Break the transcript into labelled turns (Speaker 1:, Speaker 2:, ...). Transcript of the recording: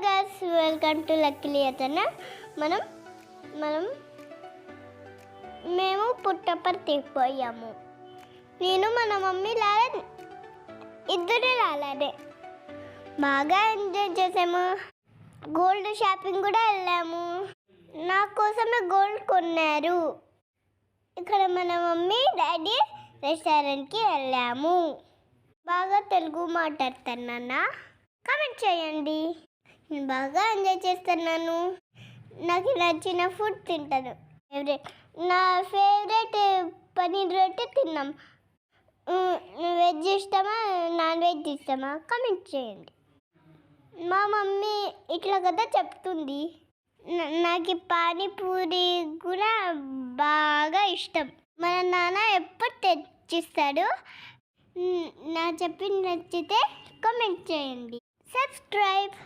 Speaker 1: Guys, welcome to lucky channel. మనం మనం మేము పుట్టపర్తికి పోయాము. నేను మన మమ్మీ ఇద్దరు రాలేదే. బాగా ఎంజాయ్ చేసాము. గోల్డ్ షాపింగ్ కూడా వెళ్ళాము. నా కోసమే గోల్డ్ కొన్నారు. ఇక్కడ మన మమ్మీ డాడీ రెస్టారెంట్కి వెళ్ళాము. బాగా తెలుగు మాట్లాడుతున్నానా? కామెంట్ చేయండి. నేను బాగా ఎంజాయ్ చేస్తున్నాను. నాకు నచ్చిన ఫుడ్ తింటాను. నా ఫేవరెట్ పన్నీర్ రొట్టె తిన్నాం. వెజ్ ఇష్టమా, నాన్ వెజ్ ఇష్టమా? కామెంట్ చేయండి. మా మమ్మీ ఇట్లా కదా చెప్తుంది. నాకు పానీపూరి కూడా బాగా ఇష్టం. మన నాన్న ఎప్పుడు తెచ్చిస్తాడు. నా చెప్పి నచ్చితే కామెంట్ చేయండి. సబ్స్క్రైబ్.